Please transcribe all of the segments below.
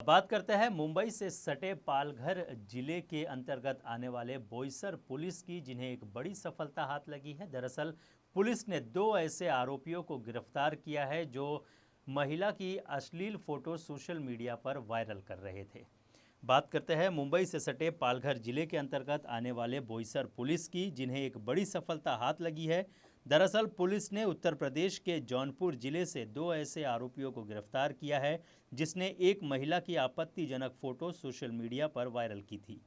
बात करते हैं मुंबई से सटे पालघर जिले के अंतर्गत आने वाले बोईसर पुलिस की, जिन्हें एक बड़ी सफलता हाथ लगी है। दरअसल पुलिस ने 2 ऐसे आरोपियों को गिरफ्तार किया है जो महिला की अश्लील फोटो सोशल मीडिया पर वायरल कर रहे थे। बात करते हैं मुंबई से सटे पालघर जिले के अंतर्गत आने वाले बोईसर पुलिस की, जिन्हें एक बड़ी सफलता हाथ लगी है। दरअसल पुलिस ने उत्तर प्रदेश के जौनपुर जिले से 2 ऐसे आरोपियों को गिरफ्तार किया है जिसने एक महिला की आपत्तिजनक फोटो सोशल मीडिया पर वायरल की थी।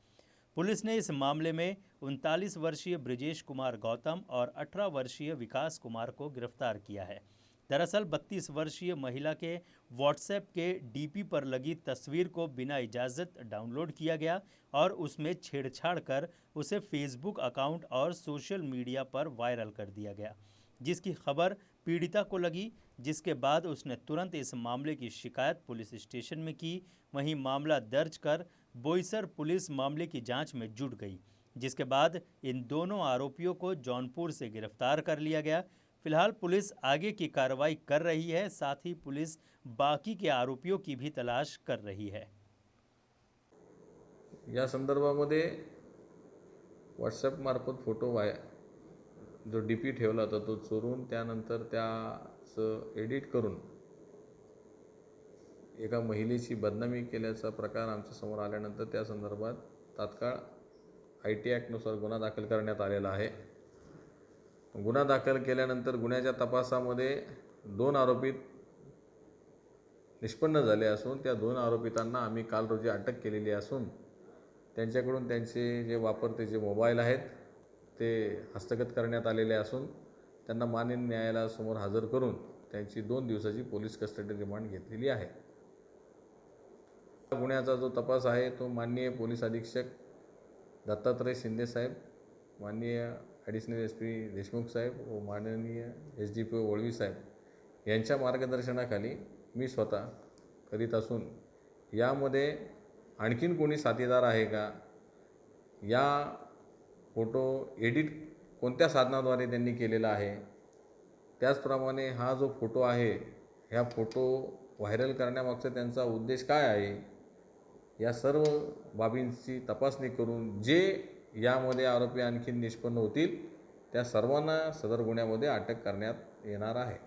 पुलिस ने इस मामले में 39 वर्षीय ब्रिजेश कुमार गौतम और 18 वर्षीय विकास कुमार को गिरफ्तार किया है। दरअसल 32 वर्षीय महिला के व्हाट्सएप के डीपी पर लगी तस्वीर को बिना इजाज़त डाउनलोड किया गया और उसमें छेड़छाड़ कर उसे फेसबुक अकाउंट और सोशल मीडिया पर वायरल कर दिया गया, जिसकी खबर पीड़िता को लगी, जिसके बाद उसने तुरंत इस मामले की शिकायत पुलिस स्टेशन में की। वहीं मामला दर्ज कर बोईसर पुलिस मामले की जांच में जुट गई, जिसके बाद इन दोनों आरोपियों को जौनपुर से गिरफ्तार कर लिया गया। फिलहाल पुलिस आगे की कार्रवाई कर रही है, साथ ही पुलिस बाकी के आरोपियों की भी तलाश कर रही है। या संदर्भामध्ये व्हॉट्सॲप मार्फत फोटो जो डीपी ठेवला होता तो चोरून त्यानंतर त्याचं एडिट करून एका महिलेची बदनामी केल्याचा प्रकार आमच्या समोर आल्यानंतर त्या संदर्भात तात्काळ IT ॲक्टनुसार गुन्हा दाखल करण्यात आलेला आहे। गुन्हा दाखल केल्यानंतर गुन्ह्याच्या तपासामध्ये 2 आरोपी निष्पन्न झाले असून त्या 2 आरोपितांना आम्ही काल रोजी अटक केलेली असून त्यांच्याकडून त्यांचे जे वापरते जे मोबाईल आहेत ते हस्तगत करण्यात आलेले असून त्यांना माननीय न्यायालयासमोर हजर करून त्यांची 2 दिवसाची पोलीस कस्टडी रिमांड घेतलेली आहे। गुन्ह्याचा जो तपास आहे तो माननीय पोलीस अधीक्षक दत्तात्रय शिंदे साहेब, माननीय ॲडिशनल SP देशमुख साहेब व माननीय SDPO वळवी साहेब यांच्या मार्गदर्शनाखाली मी स्वतः करीत असून यामध्ये आणखीन कोणी साथीदार आहे का, या फोटो एडिट कोणत्या साधनाद्वारे त्यांनी केलेला आहे, त्याचप्रमाणे हा जो फोटो आहे ह्या फोटो व्हायरल करण्यामागचा त्यांचा उद्देश काय आहे, या सर्व बाबींची तपासणी करून जे यामध्ये आरोपी आणखी निष्पन्न होतील त्या सर्वांना सदर गुन्ह्यामध्ये अटक करण्यात येणार आहे।